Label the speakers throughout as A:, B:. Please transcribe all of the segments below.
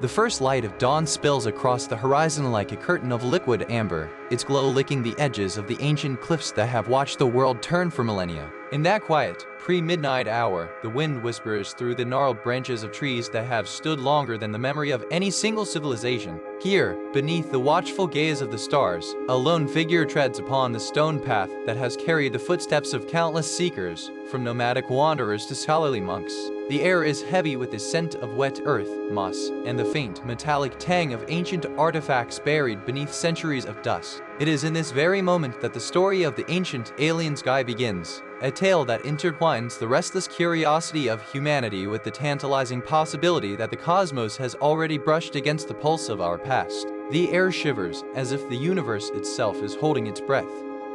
A: The first light of dawn spills across the horizon like a curtain of liquid amber, its glow licking the edges of the ancient cliffs that have watched the world turn for millennia. In that quiet, pre-midnight hour, the wind whispers through the gnarled branches of trees that have stood longer than the memory of any single civilization. Here, beneath the watchful gaze of the stars, a lone figure treads upon the stone path that has carried the footsteps of countless seekers, from nomadic wanderers to scholarly monks. The air is heavy with the scent of wet earth, moss, and the faint, metallic tang of ancient artifacts buried beneath centuries of dust. It is in this very moment that the story of the ancient alien sky begins, a tale that intertwines the restless curiosity of humanity with the tantalizing possibility that the cosmos has already brushed against the pulse of our past. The air shivers as if the universe itself is holding its breath,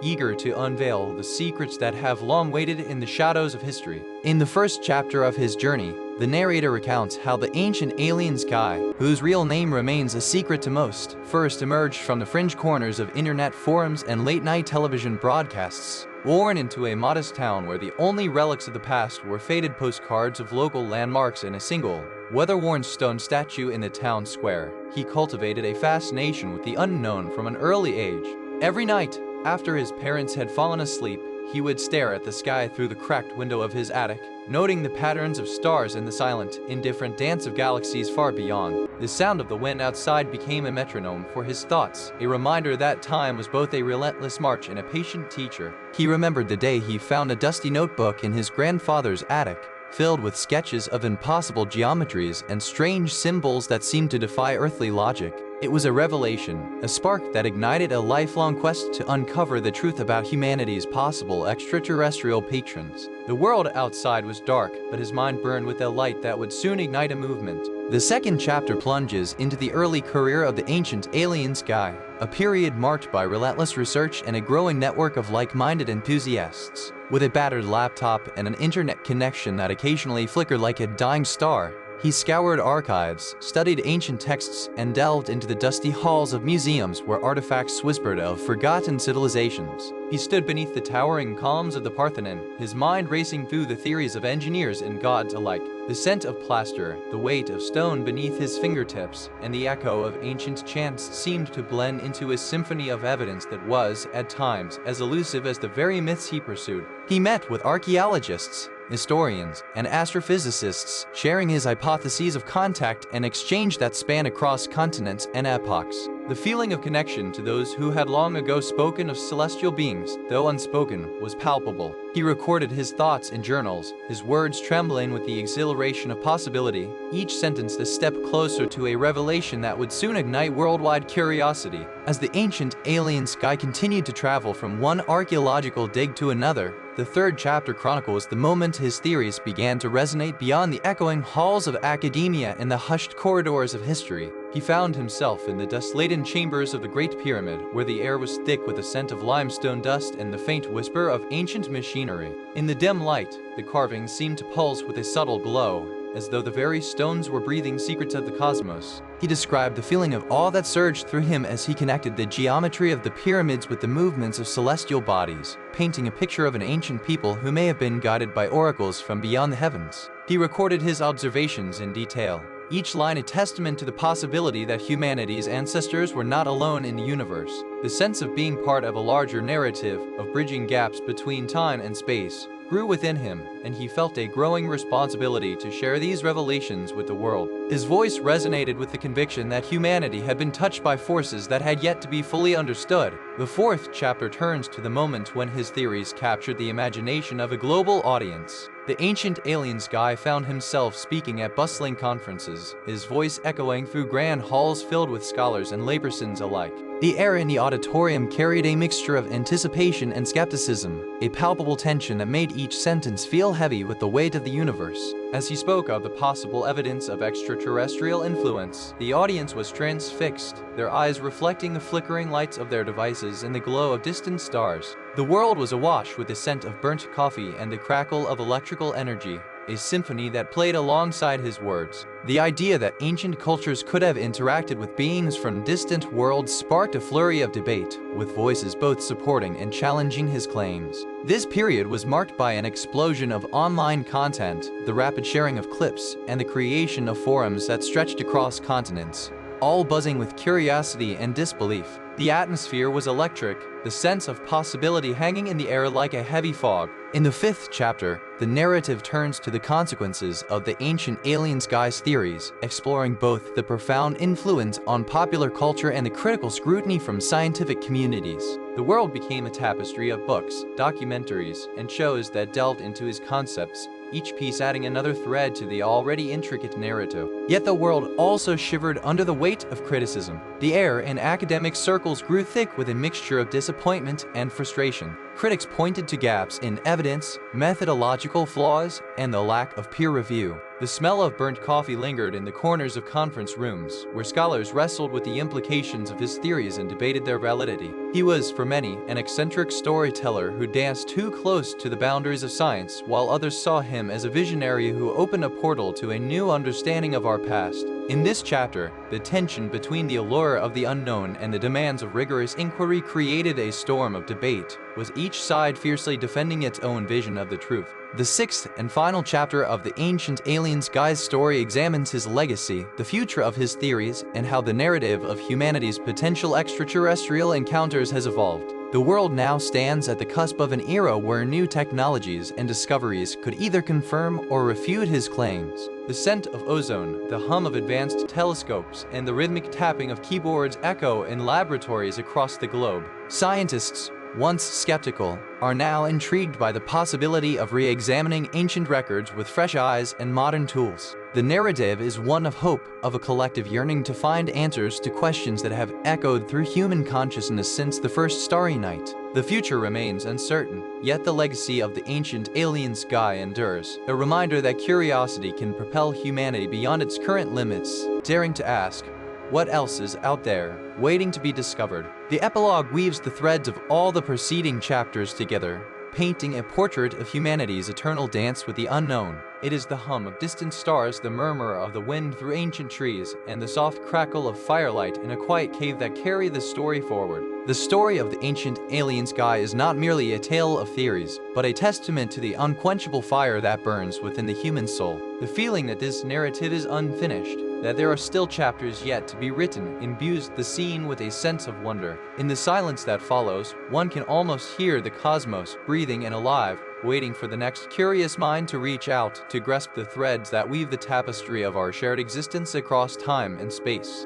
A: eager to unveil the secrets that have long waited in the shadows of history. In the first chapter of his journey, the narrator recounts how the ancient alien sky, whose real name remains a secret to most, first emerged from the fringe corners of internet forums and late-night television broadcasts, born into a modest town where the only relics of the past were faded postcards of local landmarks and a single, weather-worn stone statue in the town square. He cultivated a fascination with the unknown from an early age. Every night, after his parents had fallen asleep, he would stare at the sky through the cracked window of his attic, noting the patterns of stars in the silent, indifferent dance of galaxies far beyond. The sound of the wind outside became a metronome for his thoughts, a reminder that time was both a relentless march and a patient teacher. He remembered the day he found a dusty notebook in his grandfather's attic, filled with sketches of impossible geometries and strange symbols that seemed to defy earthly logic. It was a revelation, a spark that ignited a lifelong quest to uncover the truth about humanity's possible extraterrestrial patrons. The world outside was dark, but his mind burned with a light that would soon ignite a movement. The second chapter plunges into the early career of the ancient alien sky, a period marked by relentless research and a growing network of like-minded enthusiasts. With a battered laptop and an internet connection that occasionally flickered like a dying star, he scoured archives, studied ancient texts, and delved into the dusty halls of museums where artifacts whispered of forgotten civilizations. He stood beneath the towering columns of the Parthenon, his mind racing through the theories of engineers and gods alike. The scent of plaster, the weight of stone beneath his fingertips, and the echo of ancient chants seemed to blend into a symphony of evidence that was, at times, as elusive as the very myths he pursued. He met with archaeologists, historians, and astrophysicists, sharing his hypotheses of contact and exchange that span across continents and epochs. The feeling of connection to those who had long ago spoken of celestial beings, though unspoken, was palpable. He recorded his thoughts in journals, his words trembling with the exhilaration of possibility, each sentence a step closer to a revelation that would soon ignite worldwide curiosity. As the ancient alien sky continued to travel from one archaeological dig to another, the third chapter chronicles the moment his theories began to resonate beyond the echoing halls of academia and the hushed corridors of history. He found himself in the dust-laden chambers of the Great Pyramid, where the air was thick with the scent of limestone dust and the faint whisper of ancient machinery. In the dim light, the carvings seemed to pulse with a subtle glow, as though the very stones were breathing secrets of the cosmos. He described the feeling of awe that surged through him as he connected the geometry of the pyramids with the movements of celestial bodies, painting a picture of an ancient people who may have been guided by oracles from beyond the heavens. He recorded his observations in detail, each line a testament to the possibility that humanity's ancestors were not alone in the universe. The sense of being part of a larger narrative, of bridging gaps between time and space, grew within him, and he felt a growing responsibility to share these revelations with the world. His voice resonated with the conviction that humanity had been touched by forces that had yet to be fully understood. The fourth chapter turns to the moment when his theories captured the imagination of a global audience. The ancient alien sky found himself speaking at bustling conferences, his voice echoing through grand halls filled with scholars and laypersons alike. The air in the auditorium carried a mixture of anticipation and skepticism, a palpable tension that made each sentence feel heavy with the weight of the universe. As he spoke of the possible evidence of extraterrestrial influence, the audience was transfixed, their eyes reflecting the flickering lights of their devices in the glow of distant stars. The world was awash with the scent of burnt coffee and the crackle of electrical energy. a symphony that played alongside his words. The idea that ancient cultures could have interacted with beings from distant worlds sparked a flurry of debate, with voices both supporting and challenging his claims. This period was marked by an explosion of online content, the rapid sharing of clips, and the creation of forums that stretched across continents, all buzzing with curiosity and disbelief. The atmosphere was electric, the sense of possibility hanging in the air like a heavy fog. In the 5th chapter, the narrative turns to the consequences of the ancient alien skies theories, exploring both the profound influence on popular culture and the critical scrutiny from scientific communities. The world became a tapestry of books, documentaries, and shows that delved into his concepts, each piece adding another thread to the already intricate narrative. Yet the world also shivered under the weight of criticism. The air in academic circles grew thick with a mixture of disappointment and frustration. Critics pointed to gaps in evidence, methodological flaws, and the lack of peer review. The smell of burnt coffee lingered in the corners of conference rooms, where scholars wrestled with the implications of his theories and debated their validity. He was, for many, an eccentric storyteller who danced too close to the boundaries of science, while others saw him as a visionary who opened a portal to a new understanding of our past. In this chapter, the tension between the allure of the unknown and the demands of rigorous inquiry created a storm of debate, with each side fiercely defending its own vision of the truth. The 6th and final chapter of the ancient alien skies story examines his legacy, the future of his theories, and how the narrative of humanity's potential extraterrestrial encounters has evolved. The world now stands at the cusp of an era where new technologies and discoveries could either confirm or refute his claims. The scent of ozone, the hum of advanced telescopes, and the rhythmic tapping of keyboards echo in laboratories across the globe. Scientists, once skeptical, are now intrigued by the possibility of re-examining ancient records with fresh eyes and modern tools. The narrative is one of hope, of a collective yearning to find answers to questions that have echoed through human consciousness since the first starry night. The future remains uncertain, yet the legacy of the ancient alien sky endures, a reminder that curiosity can propel humanity beyond its current limits, daring to ask, what else is out there, waiting to be discovered? The epilogue weaves the threads of all the preceding chapters together, painting a portrait of humanity's eternal dance with the unknown. It is the hum of distant stars, the murmur of the wind through ancient trees, and the soft crackle of firelight in a quiet cave that carry the story forward. The story of the ancient alien sky is not merely a tale of theories, but a testament to the unquenchable fire that burns within the human soul. The feeling that this narrative is unfinished, that there are still chapters yet to be written, imbues the scene with a sense of wonder. In the silence that follows, one can almost hear the cosmos breathing and alive, waiting for the next curious mind to reach out to grasp the threads that weave the tapestry of our shared existence across time and space.